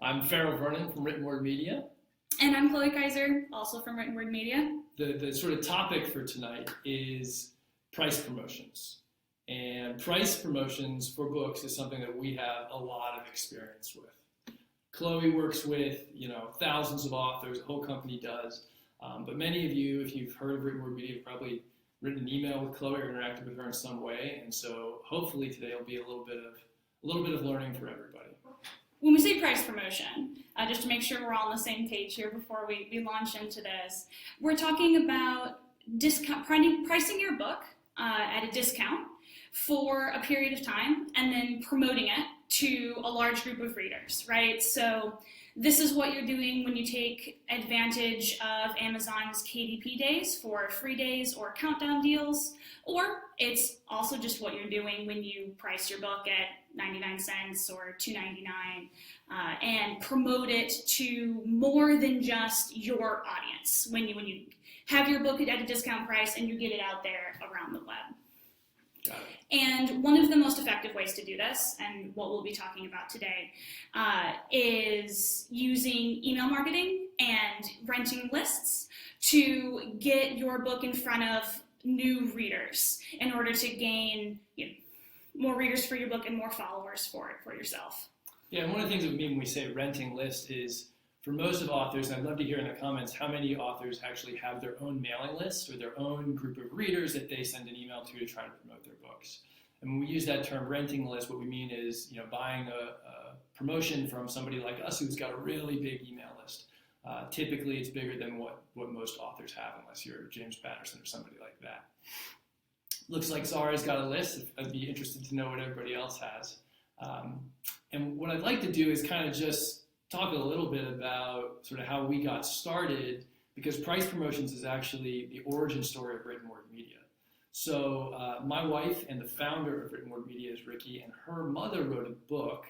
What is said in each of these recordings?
I'm Vernon from Written Word Media. And I'm Kizer, also from Written Word Media. The sort of topic for tonight is price promotions. And price promotions for books is something that we have a lot of experience with. Chloe works with, thousands of authors, the whole company does. But many of you, if you've heard of Written Word Media, have probably written an email with Chloe or interacted with her in some way. And so hopefully today will be a little bit of learning for everybody. When we say price promotion, just to make sure we're all on the same page here before we launch into this, we're talking about pricing your book at a discount for a period of time and then promoting it to a large group of readers, right? So this is what you're doing when you take advantage of Amazon's KDP days for free days or countdown deals, or it's also just what you're doing when you price your book at 99 cents or $2.99 and promote it to more than just your audience when you have your book at a discount price and you get it out there around the web. Got it. And one of the most effective ways to do this, and what we'll be talking about today, is using email marketing and renting lists to get your book in front of new readers in order to gain more readers for your book and more followers for yourself. Yeah, and one of the things that we mean when we say renting list is for most of authors, and I'd love to hear in the comments how many authors actually have their own mailing list or their own group of readers that they send an email to try to promote their books. And when we use that term renting list, what we mean is buying a promotion from somebody like us who's got a really big email list. Typically, it's bigger than what most authors have, unless you're James Patterson or somebody like that. Looks like Zara's got a list. I'd be interested to know what everybody else has. And what I'd like to do is kind of just talk a little bit about sort of how we got started, because price promotions is actually the origin story of Written Word Media. So my wife and the founder of Written Word Media is Ricky, and her mother wrote a book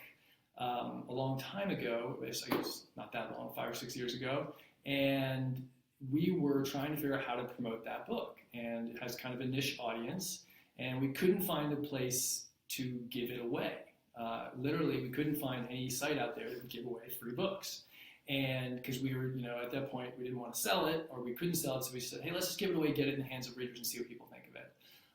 a long time ago, I guess not that long, 5 or 6 years ago, and we were trying to figure out how to promote that book. And it has kind of a niche audience, and we couldn't find a place to give it away. Literally, we couldn't find any site out there that would give away free books. And because we were, at that point, we didn't want to sell it, or we couldn't sell it, so we said, hey, let's just give it away, get it in the hands of readers and see what people think of it.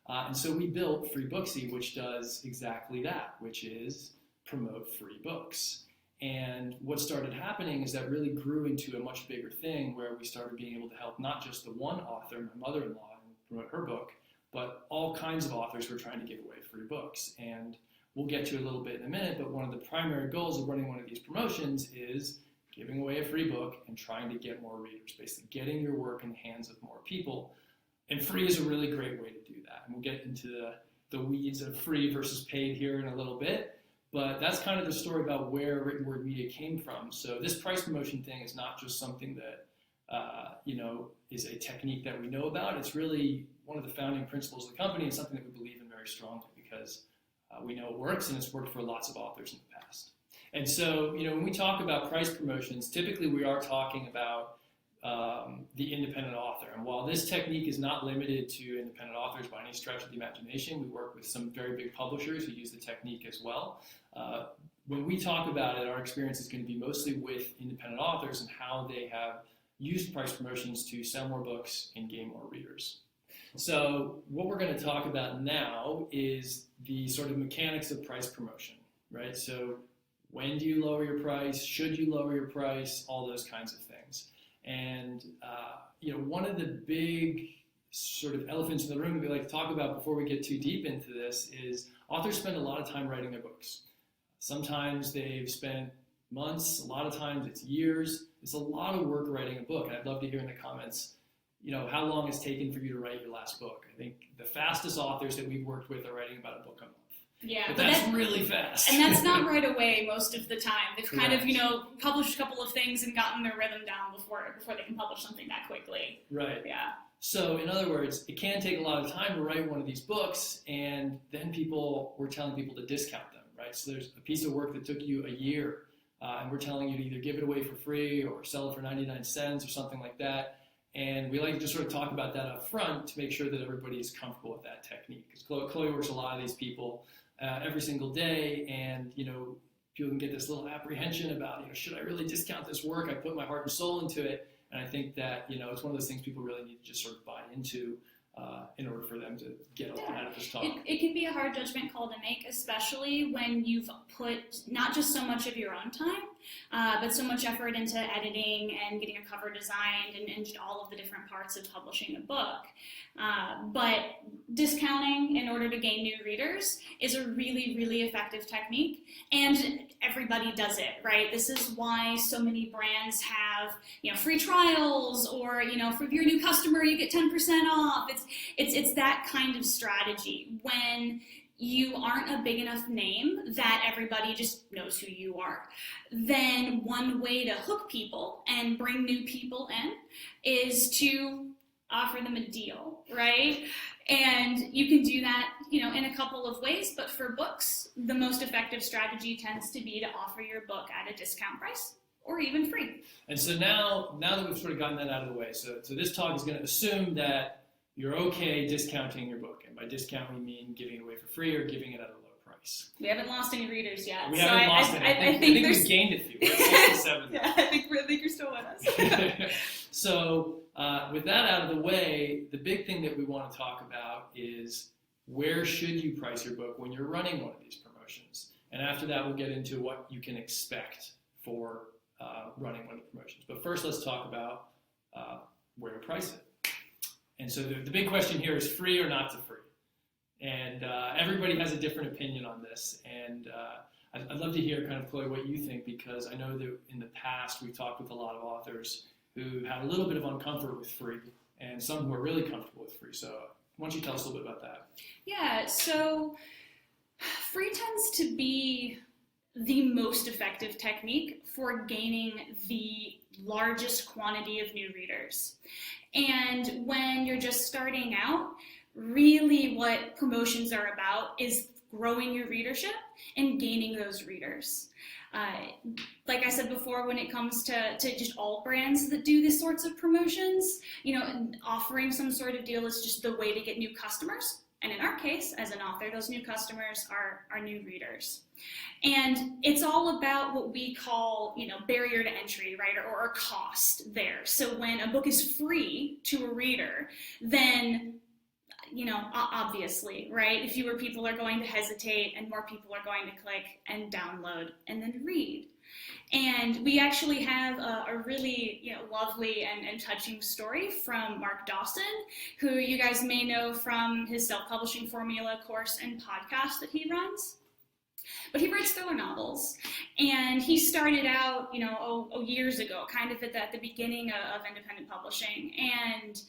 And so we built Free Booksy, which does exactly that, which is promote free books. And what started happening is that really grew into a much bigger thing where we started being able to help not just the one author, my mother-in-law, and promote her book, but all kinds of authors who are trying to give away free books. And we'll get to it a little bit in a minute, but one of the primary goals of running one of these promotions is giving away a free book and trying to get more readers, basically getting your work in the hands of more people. And free is a really great way to do that. And we'll get into the weeds of free versus paid here in a little bit. But that's kind of the story about where Written Word Media came from. So this price promotion thing is not just something that is a technique that we know about. It's really one of the founding principles of the company and something that we believe in very strongly because we know it works and it's worked for lots of authors in the past. And so, when we talk about price promotions, typically we are talking about the independent author. And while this technique is not limited to independent authors by any stretch of the imagination, we work with some very big publishers who use the technique as well. When we talk about it, our experience is going to be mostly with independent authors and how they have used price promotions to sell more books and gain more readers. So what we're going to talk about now is the sort of mechanics of price promotion, right? So when do you lower your price? Should you lower your price? All those kinds of things. And one of the big sort of elephants in the room that we like to talk about before we get too deep into this is authors spend a lot of time writing their books. Sometimes they've spent months, a lot of times it's years. It's a lot of work writing a book. And I'd love to hear in the comments, how long it's taken for you to write your last book. I think the fastest authors that we've worked with are writing about a book a month. Yeah, but that's really fast. And that's not right away most of the time. They've kind Correct. of, published a couple of things and gotten their rhythm down before they can publish something that quickly. Right. Yeah. So in other words, it can take a lot of time to write one of these books, and then we're telling people to discount them, right? So there's a piece of work that took you a year, and we're telling you to either give it away for free or sell it for 99 cents or something like that. And we like to just sort of talk about that up front to make sure that everybody is comfortable with that technique. Because Chloe works with a lot of these people every single day, and people can get this little apprehension about, should I really discount this work? I put my heart and soul into it. And I think that, it's one of those things people really need to just sort of buy into in order for them to get a lot out of this talk. It can be a hard judgment call to make, especially when you've put not just so much of your own time, but so much effort into editing and getting a cover designed and all of the different parts of publishing a book. But discounting in order to gain new readers is a really, really effective technique, and everybody does it, right? This is why so many brands have, free trials, or, if you're a new customer, you get 10% off. It's that kind of strategy. When you aren't a big enough name that everybody just knows who you are, then one way to hook people and bring new people in is to offer them a deal, right? And you can do that, in a couple of ways, but for books, the most effective strategy tends to be to offer your book at a discount price or even free. And so now that we've sort of gotten that out of the way, so this talk is going to assume that you're okay discounting your book. And by discount, we mean giving it away for free or giving it at a low price. We haven't lost any readers yet. We haven't lost any. I think we've gained a few. We're at 67. Yeah, I think you're still with us. So with that out of the way, the big thing that we want to talk about is where should you price your book when you're running one of these promotions? And after that, we'll get into what you can expect for running one of the promotions. But first, let's talk about where to price it. And so the big question here is free or not to free. And everybody has a different opinion on this. And I'd love to hear kind of, Chloe, what you think, because I know that in the past we've talked with a lot of authors who had a little bit of uncomfort with free and some who are really comfortable with free. So why don't you tell us a little bit about that? Yeah, so free tends to be the most effective technique for gaining the largest quantity of new readers. And when you're just starting out, really what promotions are about is growing your readership and gaining those readers. Like I said before, when it comes to just all brands that do these sorts of promotions, offering some sort of deal is just the way to get new customers. And in our case, as an author, those new customers are new readers. And it's all about what we call, barrier to entry, right, or cost there. So when a book is free to a reader, then, obviously, right, fewer people are going to hesitate and more people are going to click and download and then read. And we actually have a really lovely and touching story from Mark Dawson, who you guys may know from his self-publishing formula course and podcast that he runs. But he writes thriller novels, and he started out, years ago, kind of at the beginning of independent publishing, and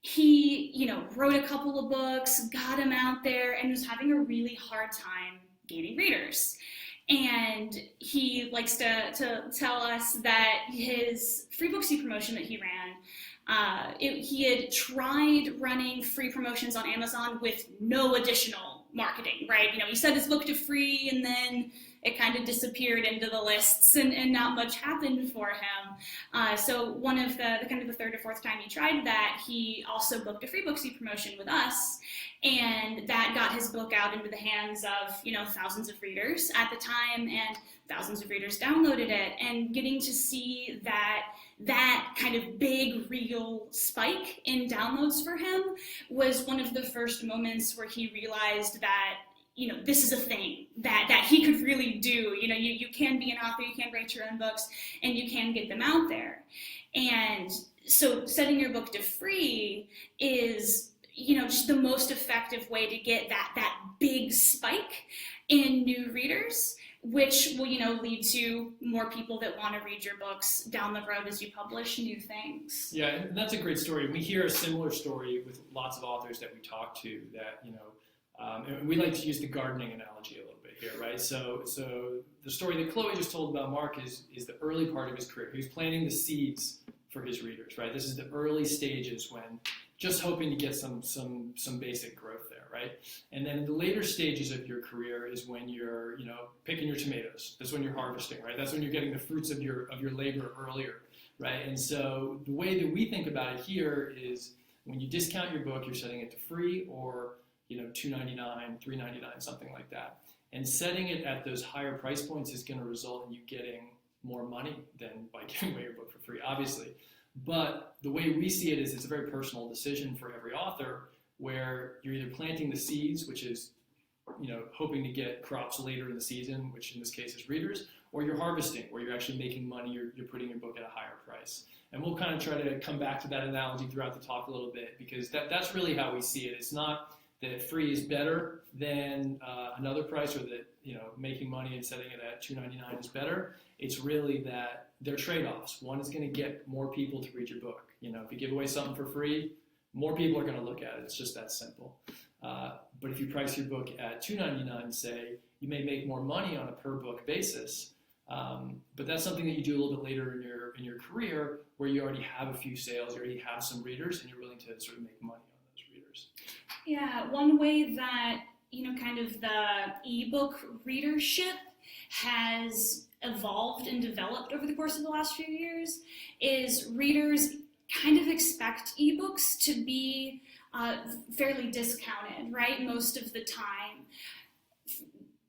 he, wrote a couple of books, got them out there, and was having a really hard time gaining readers. And he likes to tell us that his free booksy promotion that he ran, he had tried running free promotions on Amazon with no additional marketing, right? He set his book to free and then it kind of disappeared into the lists and not much happened for him. So one of the kind of the third or fourth time he tried that, he also booked a free booksy promotion with us, and that got his book out into the hands of, thousands of readers at the time, and thousands of readers downloaded it, and getting to see that kind of big real spike in downloads for him was one of the first moments where he realized that this is a thing that he could really do. You can be an author, you can write your own books, and you can get them out there. And so setting your book to free is, just the most effective way to get that big spike in new readers, which will, lead to more people that want to read your books down the road as you publish new things. Yeah, and that's a great story. We hear a similar story with lots of authors that we talk to that, and we like to use the gardening analogy a little bit here, right? So the story that Chloe just told about Mark is the early part of his career. He was planting the seeds for his readers, right? This is the early stages when just hoping to get some basic growth there, right? And then the later stages of your career is when you're, picking your tomatoes. That's when you're harvesting, right? That's when you're getting the fruits of your labor earlier, right? And so the way that we think about it here is when you discount your book, you're setting it to free or $2.99, $3.99, something like that. And setting it at those higher price points is going to result in you getting more money than by giving away your book for free, obviously. But the way we see it is it's a very personal decision for every author, where you're either planting the seeds, which is hoping to get crops later in the season, which in this case is readers, or you're harvesting, where you're actually making money, you're putting your book at a higher price. And we'll kind of try to come back to that analogy throughout the talk a little bit, because that's really how we see it. It's not that free is better than another price, or that making money and setting it at $2.99 is better. It's really that they're trade-offs. One is going to get more people to read your book. If you give away something for free, more people are going to look at it. It's just that simple. But if you price your book at $2.99, say, you may make more money on a per book basis. But that's something that you do a little bit later in your career, where you already have a few sales, you already have some readers, and you're willing to sort of make money on those readers. Yeah, one way that kind of the ebook readership has evolved and developed over the course of the last few years is readers kind of expect ebooks to be fairly discounted, right? Most of the time.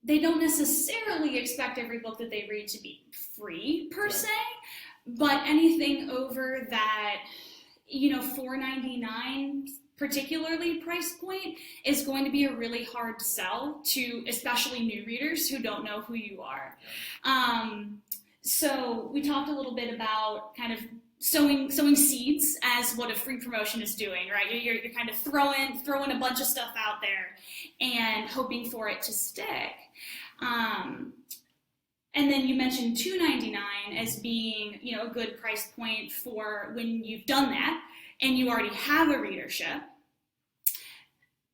They don't necessarily expect every book that they read to be free per se, but anything over that, $4.99 particularly price point is going to be a really hard sell to especially new readers who don't know who you are. So we talked a little bit about kind of sowing seeds as what a free promotion is doing, right? You're kind of throwing a bunch of stuff out there and hoping for it to stick. And then you mentioned $2.99 as being, a good price point for when you've done that and you already have a readership.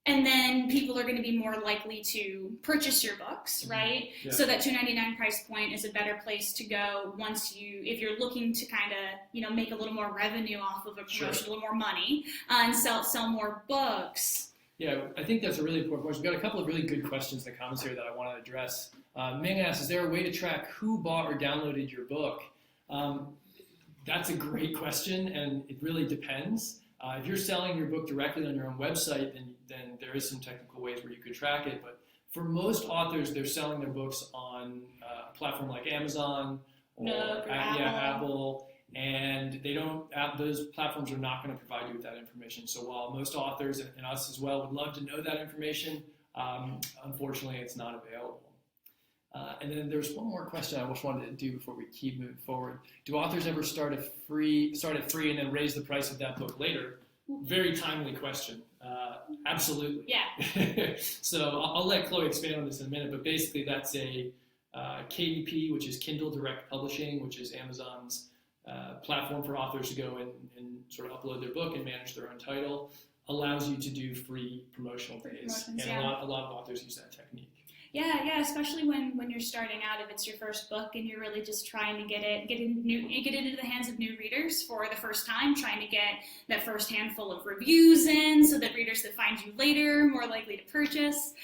And then people are going to be more likely to purchase your books, right? Yeah. So that $2.99 price point is a better place to go if you're looking to kind of, make a little more revenue off of a promotion, sure, a little more money, and sell more books. Yeah, I think that's a really important question. We've got a couple of really good questions in the comments here that I want to address. Ming asks, is there a way to track who bought or downloaded your book? That's a great question, and it really depends. If you're selling your book directly on your own website, then there is some technical ways where you could track it. But for most authors, they're selling their books on a platform like Amazon or Apple, and those platforms are not going to provide you with that information. So while most authors and us as well would love to know that information, unfortunately, it's not available. And then there's one more question I just wanted to do before we keep moving forward. Do authors ever start at free and then raise the price of that book later? Very timely question. Absolutely. Yeah. So I'll let Chloe expand on this in a minute, but basically that's a KDP, which is Kindle Direct Publishing, which is Amazon's platform for authors to go and sort of upload their book and manage their own title, allows you to do free promotional days. And a lot of authors use that technique. Yeah, especially when you're starting out, if it's your first book and you're really just trying to get it into the hands of new readers for the first time, trying to get that first handful of reviews in so that readers that find you later more likely to purchase.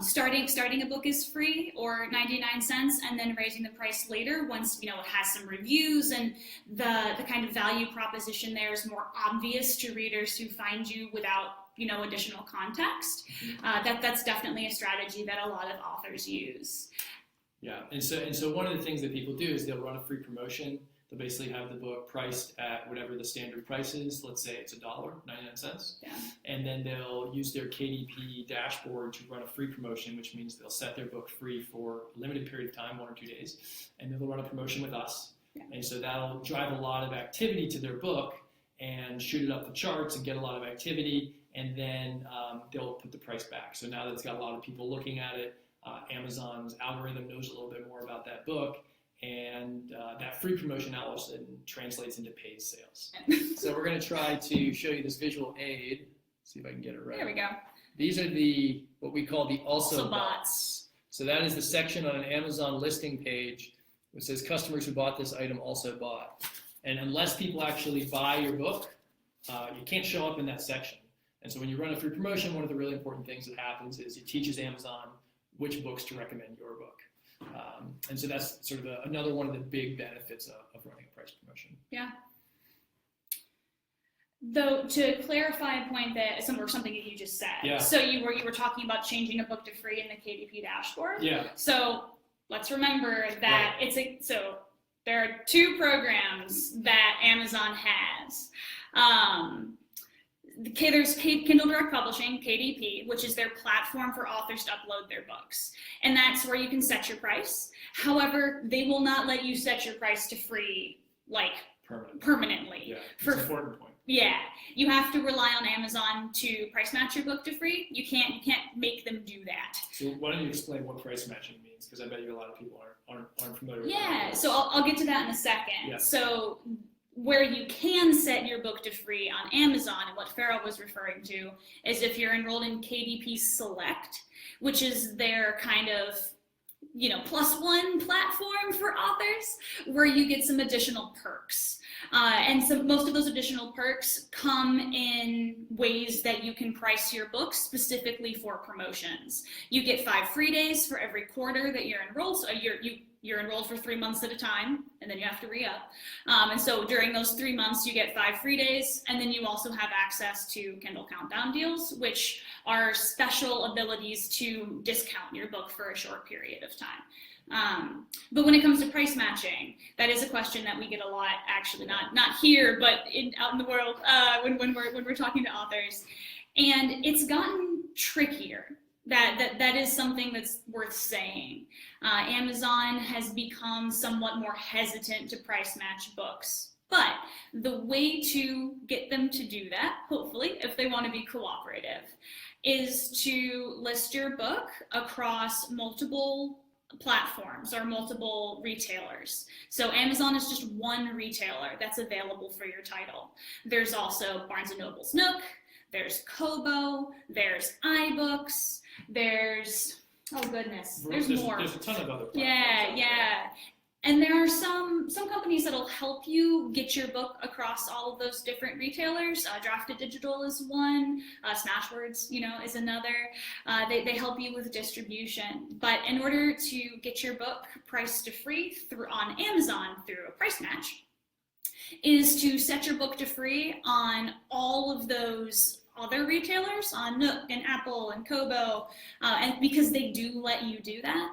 Starting a book is free or 99 cents, and then raising the price later once it has some reviews and the kind of value proposition there is more obvious to readers who find you without additional context. That's definitely a strategy that a lot of authors use. Yeah, and so one of the things that people do is they'll run a free promotion. They'll basically have the book priced at whatever the standard price is. Let's say it's $1.99. Yeah. And then they'll use their KDP dashboard to run a free promotion, which means they'll set their book free for a limited period of time, 1 or 2 days, and then they'll run a promotion with us. Yeah. And so that'll drive a lot of activity to their book and shoot it up the charts and get a lot of activity. And then they'll put the price back. So now that it's got a lot of people looking at it, Amazon's algorithm knows a little bit more about that book, and that free promotion now also translates into paid sales. So we're going to try to show you this visual aid. See if I can get it right. There we go. These are what we call the also bots. So that is the section on an Amazon listing page which says customers who bought this item also bought. And unless people actually buy your book, you can't show up in that section. And so when you run a free promotion, one of the really important things that happens is it teaches Amazon which books to recommend your book. And so that's sort of another one of the big benefits of running a price promotion. Yeah. Though, to clarify a point that something that you just said. Yeah. So you were talking about changing a book to free in the KDP dashboard. Yeah. So let's remember that there are two programs that Amazon has. There's Kindle Direct Publishing, KDP, which is their platform for authors to upload their books. And that's where you can set your price. However, they will not let you set your price to free, like, permanently. Yeah, that's an important point. Yeah, you have to rely on Amazon to price match your book to free. You can't make them do that. So why don't you explain what price matching means? Because I bet you a lot of people aren't familiar with that. Yeah, so I'll get to that in a second. Yeah. So where you can set your book to free on Amazon, and what Ferol was referring to, is if you're enrolled in KDP Select, which is their kind of +1 platform for authors, where you get some additional perks. And so most of those additional perks come in ways that you can price your books specifically for promotions. You get 5 free days for every quarter that you're enrolled. So you're enrolled for 3 months at a time, and then you have to re-up. And so during those 3 months, you get 5 free days, and then you also have access to Kindle Countdown deals, which are special abilities to discount your book for a short period of time. But when it comes to price matching, that is a question that we get a lot, actually not here, but out in the world when we're talking to authors, and it's gotten trickier. That is something that's worth saying. Amazon has become somewhat more hesitant to price match books. But the way to get them to do that, hopefully, if they want to be cooperative, is to list your book across multiple platforms or multiple retailers. So Amazon is just one retailer that's available for your title. There's also Barnes & Noble's Nook, there's Kobo, there's iBooks, there's, oh goodness, there's more. There's a ton of other platforms. Yeah. And there are some companies that'll help you get your book across all of those different retailers. Drafted Digital is one. Smashwords, is another. They help you with distribution. But in order to get your book priced to free on Amazon through a price match, is to set your book to free on all of those other retailers, on Nook and Apple and Kobo, and because they do let you do that.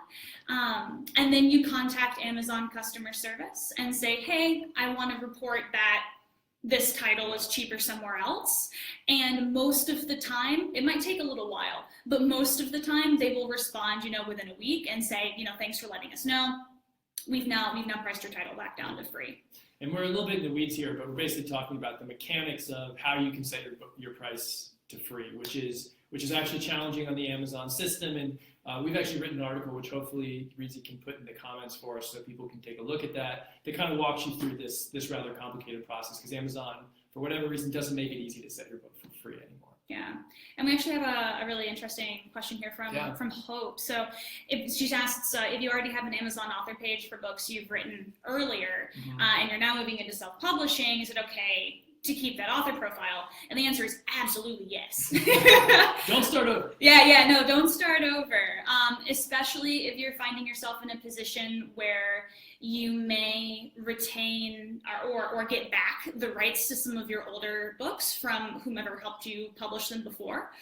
And then you contact Amazon customer service and say, hey, I want to report that this title is cheaper somewhere else. And most of the time, it might take a little while, but most of the time they will respond, within a week and say, thanks for letting us know. We've now priced your title back down to free. And we're a little bit in the weeds here, but we're basically talking about the mechanics of how you can set your price to free, which is actually challenging on the Amazon system. And we've actually written an article, which hopefully Reedsy can put in the comments for us so people can take a look at that kind of walks you through this rather complicated process, because Amazon, for whatever reason, doesn't make it easy to set your book for free anymore. Yeah, and we actually have a really interesting question here from Hope. So she asks, if you already have an Amazon author page for books you've written earlier, and you're now moving into self-publishing, is it okay to keep that author profile? And the answer is absolutely yes. Don't start over. No, don't start over. Especially if you're finding yourself in a position where you may retain or get back the rights to some of your older books from whomever helped you publish them before.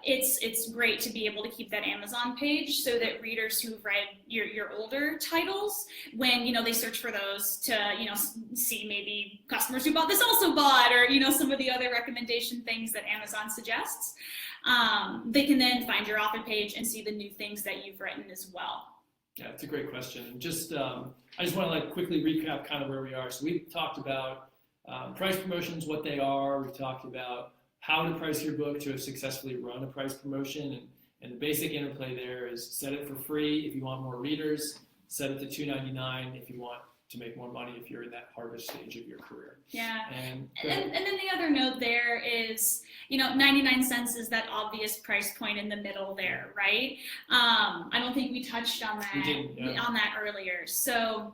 It's great to be able to keep that Amazon page so that readers who've read your older titles, when they search for those to see maybe customers who bought this also bought, or some of the other recommendation things that Amazon suggests, they can then find your author page and see the new things that you've written as well. Yeah, it's a great question. And just I just want to quickly recap kind of where we are. So we've talked about price promotions, what they are. We've talked about how to price your book to successfully run a price promotion, and the basic interplay there is set it for free if you want more readers, set it to $2.99 if you want to make more money if you're in that harvest stage of your career. Yeah, and then the other note there is, 99 cents is that obvious price point in the middle there, right? I don't think we touched on that earlier. So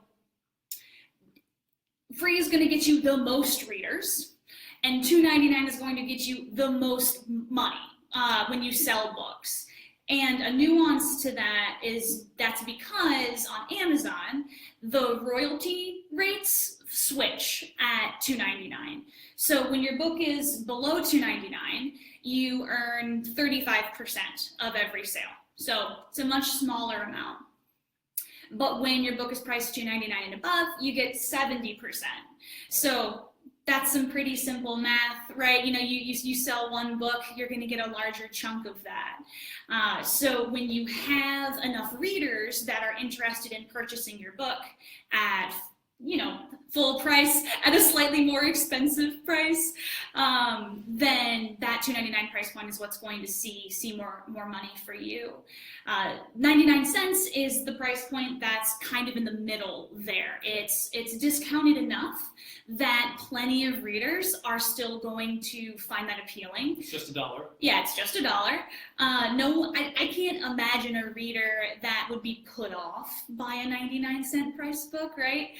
free is going to get you the most readers, and $2.99 is going to get you the most money when you sell books. And a nuance to that is that's because on Amazon, the royalty rates switch at $2.99. So when your book is below $2.99, you earn 35% of every sale. So it's a much smaller amount. But when your book is priced $2.99 and above, you get 70%. So that's some pretty simple math, right? You know, you sell one book, you're going to get a larger chunk of that. So when you have enough readers that are interested in purchasing your book at, you know, full price at a slightly more expensive price, then that $2.99 price point is what's going to see more money for you. 99 cents is the price point that's kind of in the middle there. It's discounted enough that plenty of readers are still going to find that appealing. It's just $1. Yeah, it's just $1. No, I can't imagine a reader that would be put off by a 99-cent price book, right?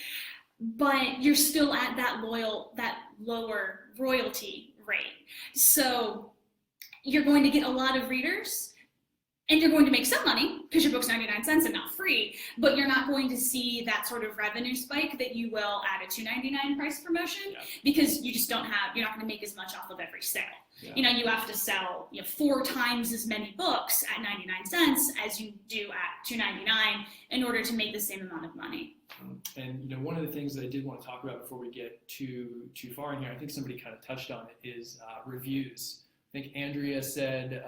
But you're still at that lower royalty rate. So you're going to get a lot of readers, and you're going to make some money because your book's 99 cents and not free, but you're not going to see that sort of revenue spike that you will at a $2.99 price promotion, because you just you're not going to make as much off of every sale. Yeah. You know, you have to sell 4 times as many books at 99 cents as you do at $2.99 in order to make the same amount of money. And you know, one of the things that I did want to talk about before we get too far in here, I think somebody kind of touched on it, is reviews. I think Andrea said,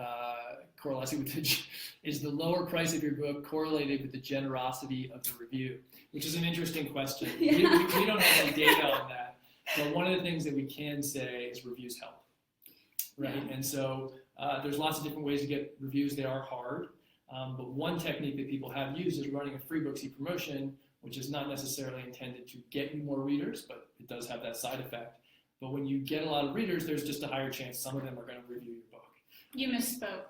correlating with is the lower price of your book correlated with the generosity of the review? Which is an interesting question. Yeah. We don't have any data on that. But one of the things that we can say is reviews help, right? Yeah. And so there's lots of different ways to get reviews. They are hard. But one technique that people have used is running a free booksy promotion, which is not necessarily intended to get you more readers, but it does have that side effect. But when you get a lot of readers, there's just a higher chance some of them are going to review your book. You misspoke.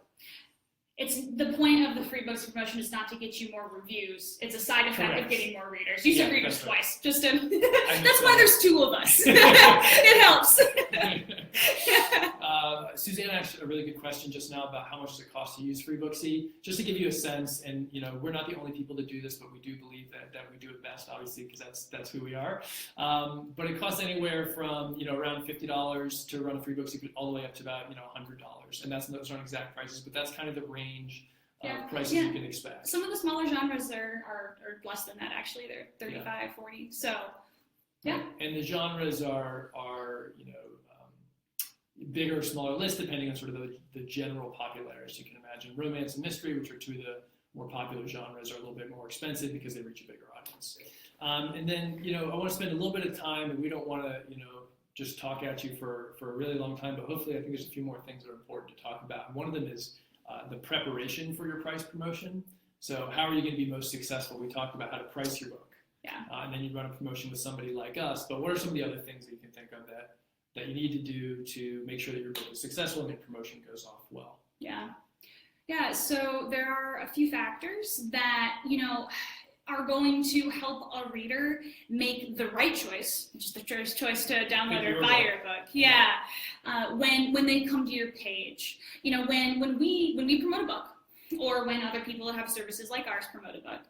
It's the point of the free books promotion is not to get you more reviews. It's a side effect of getting more readers. You said readers twice. Just to, that's why there's 2 of us. It helps. Suzanne asked a really good question just now about how much does it cost to use FreeBooksy. Just to give you a sense, and you know, we're not the only people to do this, but we do believe that we do it best, obviously, because that's who we are. But it costs anywhere from around $50 to run a FreeBooksy, all the way up to about $100, and those aren't exact prices, but that's kind of the range of prices you can expect. Some of the smaller genres are less than that, actually. They're 35, 40. So yeah. And the genres are bigger or smaller list depending on sort of the general popularity. So you can imagine romance and mystery, which are 2 of the more popular genres, are a little bit more expensive because they reach a bigger audience. And then I want to spend a little bit of time, and we don't want to just talk at you for a really long time, but hopefully I think there's a few more things that are important to talk about. One of them is the preparation for your price promotion. So how are you going to be most successful? We talked about how to price your book. Yeah. And then you run a promotion with somebody like us. But what are some of the other things that you can think of that you need to do to make sure that your book is successful and the promotion goes off well? Yeah, so there are a few factors that, are going to help a reader make the right choice, which is the choice to download or buy your book. Yeah. When they come to your page. When we promote a book, or when other people that have services like ours promote a book,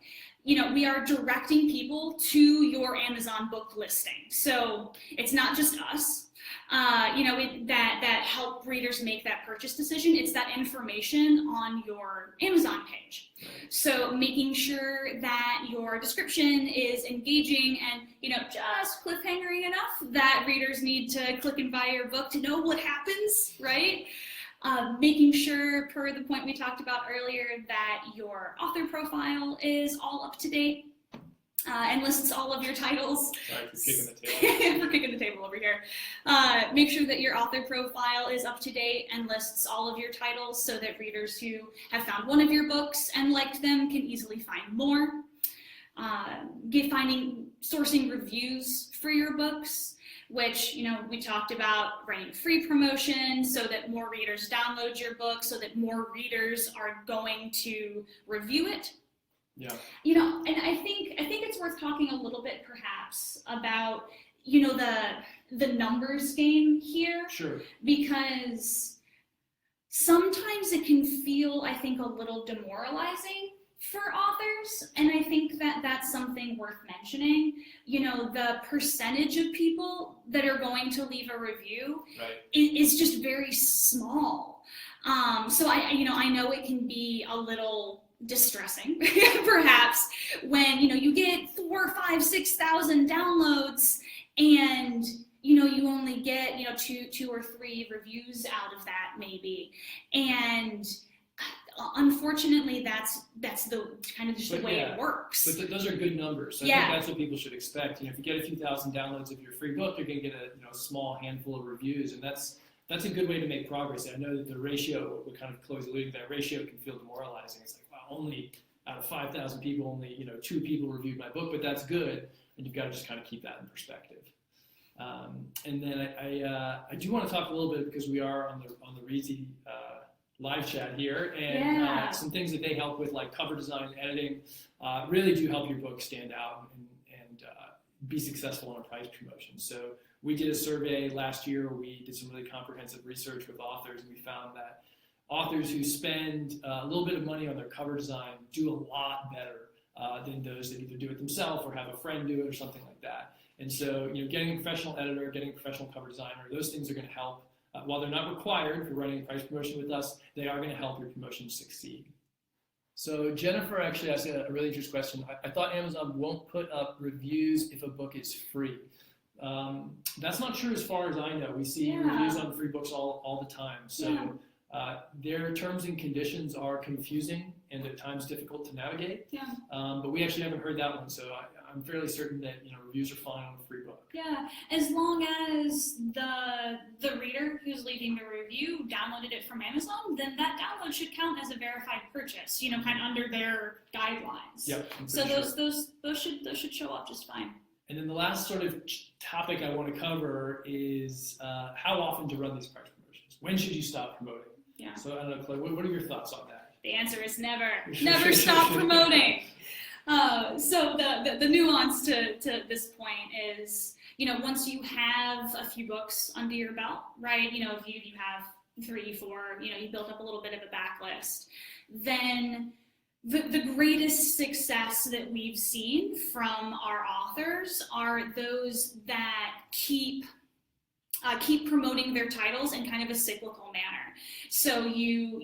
we are directing people to your Amazon book listing. So it's not just us. That help readers make that purchase decision. It's that information on your Amazon page. So making sure that your description is engaging and, just cliffhangering enough that readers need to click and buy your book to know what happens, right? Making sure, per the point we talked about earlier, that your author profile is all up to date. And lists all of your titles. Sorry for kicking the table. We're kicking the table over here. Make sure that your author profile is up to date and lists all of your titles so that readers who have found one of your books and liked them can easily find more. Sourcing reviews for your books, which, we talked about running free promotion so that more readers download your book, so that more readers are going to review it. Yeah. And I think it's worth talking a little bit perhaps about, the numbers game here. Sure. Because sometimes it can feel, I think, a little demoralizing for authors, and I think that that's something worth mentioning. You know, the percentage of people that are going to leave a review is just very small. So I know it can be a little distressing, perhaps, when you get 4, 5, 6,000 downloads and you only get two or three reviews out of that maybe, and unfortunately that's the kind of just the way it works. But those are good numbers. So I think that's what people should expect. If you get a few thousand downloads of your free book, you're going to get a small handful of reviews, and that's a good way to make progress. I know that the ratio, what kind of Chloe's alluding to, that ratio can feel demoralizing. It's like, wow, only out of 5,000 people, only 2 people reviewed my book, but that's good, and you've got to just kind of keep that in perspective. And then I do want to talk a little bit, because we are on the Reedsy live chat here, and some things that they help with, like cover design and editing, really do help your book stand out and be successful in a price promotion. So we did a survey last year where we did some really comprehensive research with authors, and we found that authors who spend a little bit of money on their cover design do a lot better than those that either do it themselves or have a friend do it or something like that. And so, getting a professional editor, getting a professional cover designer, those things are going to help. While they're not required for running a price promotion with us, they are going to help your promotion succeed. So Jennifer actually asked a really interesting question. I thought Amazon won't put up reviews if a book is free. That's not true as far as I know. We see reviews on free books all the time. So their terms and conditions are confusing and at times difficult to navigate. But we actually haven't heard that one. So I'm fairly certain that reviews are fine on a free book. Yeah, as long as the reader who's leaving the review downloaded it from Amazon, then that download should count as a verified purchase. Kind of under their guidelines. Yep. So those should show up just fine. And then the last sort of topic I want to cover is how often to run these price promotions. When should you stop promoting? Yeah. So I don't know, Chloe, what are your thoughts on that? The answer is never. Never stop promoting. So the nuance to this point is, once you have a few books under your belt, right? If you have 3, 4, you built up a little bit of a backlist, then the greatest success that we've seen from our authors are those that keep promoting their titles in kind of a cyclical manner. So you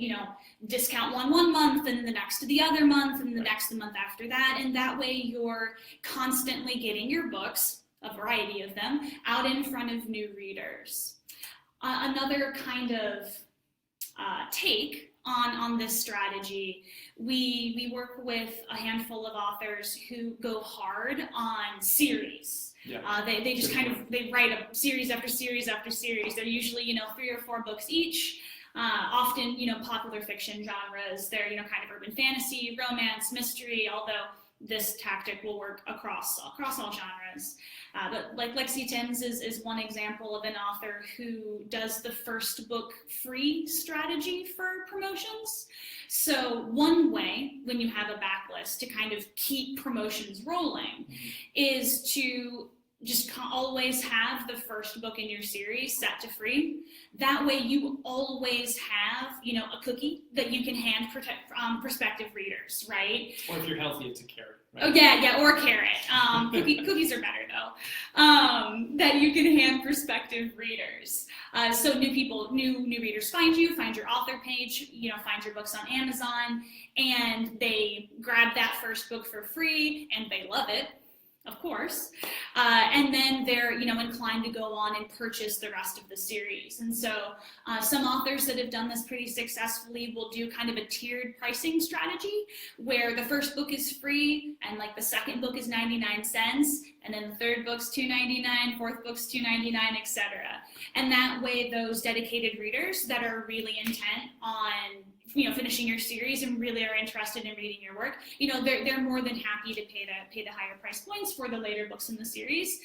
discount one month, and the next the other month, and the next the month after that, and that way you're constantly getting your books, a variety of them, out in front of new readers. Another kind of take on this strategy, we work with a handful of authors who go hard on series. They just they write a series after series after series. They're usually 3 or 4 books each. Often popular fiction genres. They're kind of urban fantasy, romance, mystery. Although this tactic will work across all genres. But like Lexi Timms is one example of an author who does the first book free strategy for promotions. So one way, when you have a backlist, to kind of keep promotions rolling is to just always have the first book in your series set to free. That way you always have, a cookie that you can hand prospective readers, right? Or if you're healthy, it's a carrot, right? Oh yeah, or a carrot. Cookies are better though. That you can hand prospective readers. So new readers find your author page, find your books on Amazon, and they grab that first book for free, and they love it, of course, and then they're inclined to go on and purchase the rest of the series. And so some authors that have done this pretty successfully will do kind of a tiered pricing strategy where the first book is free, and like the second book is 99 cents, and then the third book's $2.99, fourth book's $2.99, etc. And that way those dedicated readers that are really intent on finishing your series and really are interested in reading your work, they're more than happy to pay the higher price points for the later books in the series.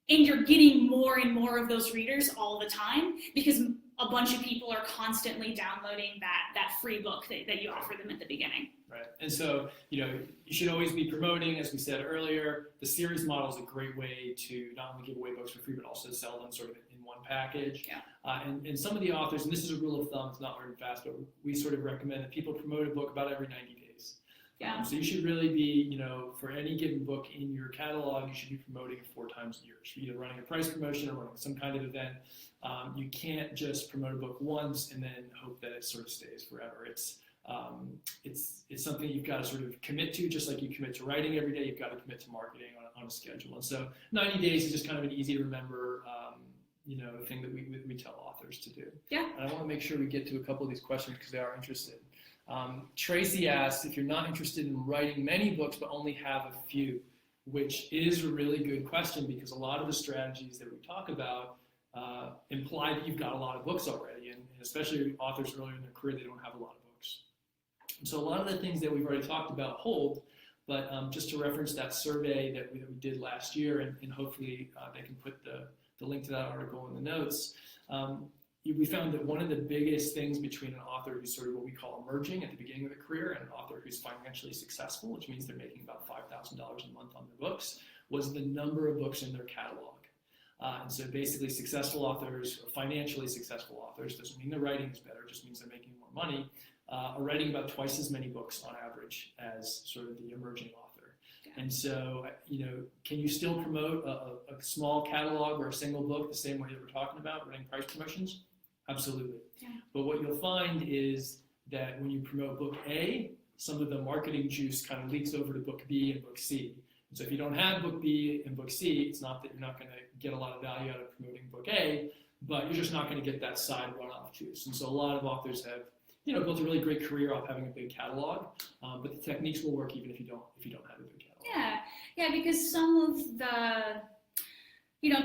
And you're getting more and more of those readers all the time because a bunch of people are constantly downloading that free book that you offer them at the beginning. Right. And so, you should always be promoting, as we said earlier. The series model is a great way to not only give away books for free, but also sell them sort of in one package. Yeah. And some of the authors, and this is a rule of thumb, it's not hard and fast, but we sort of recommend that people promote a book about every 90 days. Yeah. So you should really be, for any given book in your catalog, you should be promoting it 4 times a year. So either running a price promotion or running some kind of event. You can't just promote a book once and then hope that it sort of stays forever. It's something you've got to sort of commit to, just like you commit to writing every day. You've got to commit to marketing on a schedule. And so 90 days is just kind of an easy to remember, thing that we tell authors to do. Yeah. And I want to make sure we get to a couple of these questions because they are interested. Tracy asks if you're not interested in writing many books but only have a few, which is a really good question because a lot of the strategies that we talk about imply that you've got a lot of books already, and especially authors earlier in their career, they don't have a lot of books. And so a lot of the things that we've already talked about hold, but just to reference that survey that we did last year, and hopefully they can put the link to that article in the notes, we found that one of the biggest things between an author who's sort of what we call emerging at the beginning of their career and an author who's financially successful, which means they're making about $5,000 a month on their books, was the number of books in their catalog. And so basically successful authors, financially successful authors, doesn't mean their writing is better, just means they're making more money, are writing about twice as many books on average as sort of the emerging author. And so, can you still promote a small catalog or a single book the same way that we're talking about, running price promotions? Absolutely. Yeah. But what you'll find is that when you promote book A, some of the marketing juice kind of leaks over to book B and book C. And so if you don't have book B and book C, it's not that you're not going to get a lot of value out of promoting book A, but you're just not going to get that side runoff juice. And so a lot of authors have built a really great career off having a big catalog, but the techniques will work even if you don't have a big catalog. Yeah, because some of the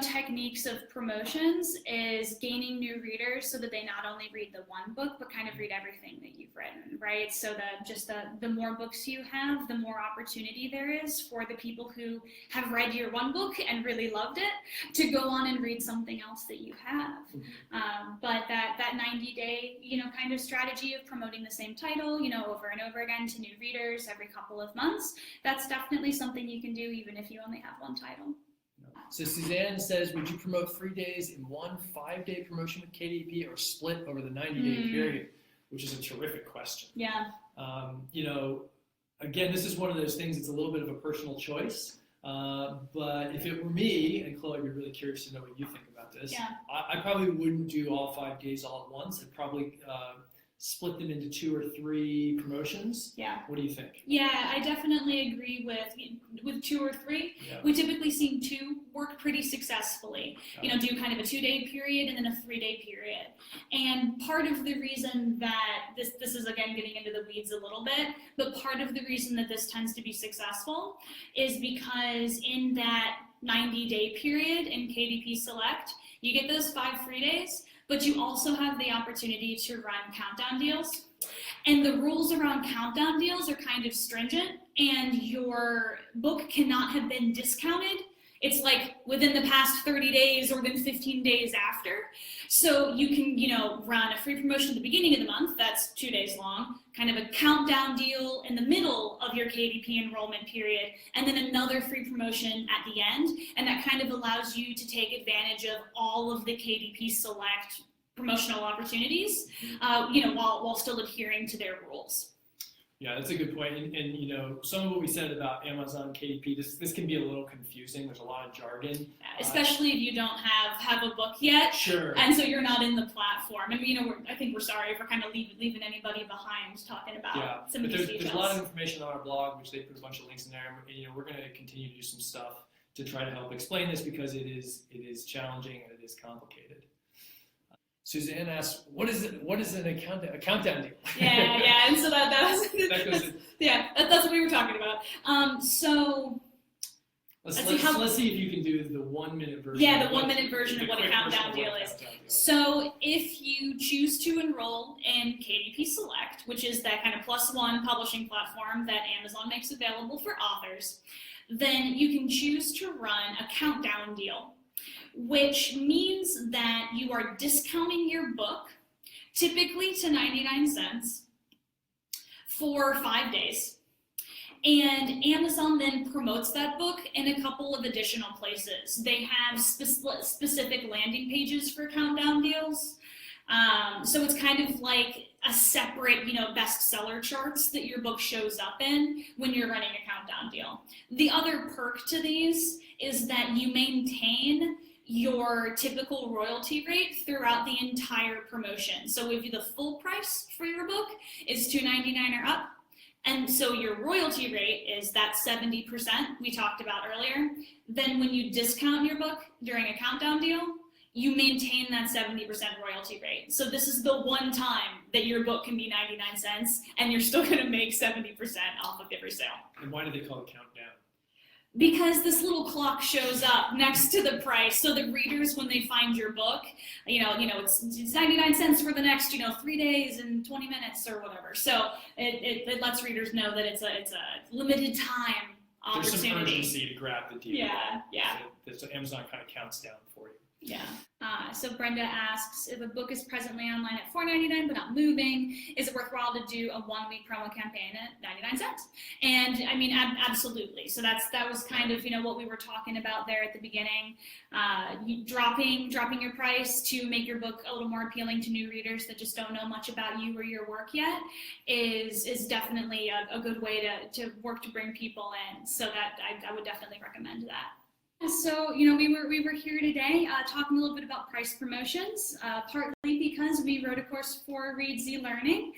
techniques of promotions is gaining new readers so that they not only read the one book, but kind of read everything that you've written, right? So that just the more books you have, the more opportunity there is for the people who have read your one book and really loved it to go on and read something else that you have. But that 90-day, kind of strategy of promoting the same title, over and over again to new readers every couple of months, that's definitely something you can do even if you only have one title. So Suzanne says, would you promote 3 days in one 5-day promotion with KDP or split over the 90-day period? Which is a terrific question. Yeah. Again, this is one of those things, it's a little bit of a personal choice. But if it were me, and Chloe, I'd be really curious to know what you think about this. Yeah. I probably wouldn't do all 5 days all at once. I'd probably split them into 2 or 3 promotions. Yeah. What do you think? Yeah, I definitely agree with 2 or 3. Yeah. We typically see 2 work pretty successfully. Do kind of a 2-day period and then a 3-day period. And part of the reason that this is again getting into the weeds a little bit, but part of the reason that this tends to be successful is because in that 90-day period in KDP Select, you get those 5 free days, but you also have the opportunity to run countdown deals. And the rules around countdown deals are kind of stringent, and your book cannot have been discounted. It's like within the past 30 days or within 15 days after. So you can, run a free promotion at the beginning of the month, that's 2 days long, kind of a countdown deal in the middle of your KDP enrollment period, and then another free promotion at the end. And that kind of allows you to take advantage of all of the KDP Select promotional opportunities, while still adhering to their rules. Yeah, that's a good point. And some of what we said about Amazon KDP, this can be a little confusing. There's a lot of jargon. Especially if you don't have a book yet. Sure. And so you're not in the platform. And I think we're sorry if we're kind of leaving anybody behind talking about some of these details. There's a lot of information on our blog, which they put a bunch of links in there. And we're going to continue to do some stuff to try to help explain this because it is challenging and it is complicated. Suzanne asks, what is a countdown deal? Yeah, and so that was that goes in. Yeah, that's what we were talking about. So let's see if you can do the 1-minute version. Yeah, the 1-minute version of what a countdown deal is. So if you choose to enroll in KDP Select, which is that kind of +1 publishing platform that Amazon makes available for authors, then you can choose to run a countdown deal, which means that you are discounting your book, typically to 99 cents, for 5 days. And Amazon then promotes that book in a couple of additional places. They have specific landing pages for countdown deals. So it's kind of like a separate, bestseller charts that your book shows up in when you're running a countdown deal. The other perk to these is that you maintain your typical royalty rate throughout the entire promotion. So if the full price for your book is $2.99 or up, and so your royalty rate is that 70% we talked about earlier, then when you discount your book during a countdown deal, you maintain that 70% royalty rate. So this is the one time that your book can be 99 cents and you're still gonna make 70% off of every sale. And why do they call it countdown? Because this little clock shows up next to the price, so the readers, when they find your book, it's 99 cents for the next 3 days and 20 minutes or whatever. So it lets readers know that it's a limited time opportunity. There's some urgency to grab the deal. Yeah. So Amazon kind of counts down for you. Yeah. So Brenda asks, if a book is presently online at $4.99 but not moving, is it worthwhile to do a 1-week promo campaign at 99 cents? And I mean, absolutely. So that was kind of what we were talking about there at the beginning. Dropping your price to make your book a little more appealing to new readers that just don't know much about you or your work yet is definitely a good way to work to bring people in. So that I would definitely recommend that. So, we were here today talking a little bit about price promotions, partly because we wrote a course for Reedsy Learning.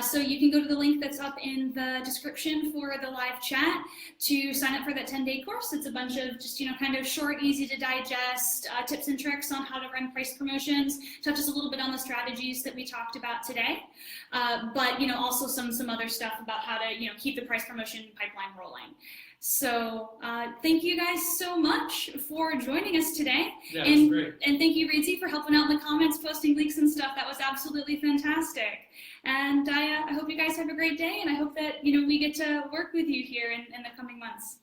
So you can go to the link that's up in the description for the live chat to sign up for that 10-day course. It's a bunch of just, kind of short, easy to digest tips and tricks on how to run price promotions, touches a little bit on the strategies that we talked about today, but, also some other stuff about how to, keep the price promotion pipeline rolling. So thank you guys so much for joining us today. Yeah, it was great. And thank you, Reedsy, for helping out in the comments, posting links and stuff. That was absolutely fantastic. And I hope you guys have a great day, and I hope that we get to work with you here in the coming months.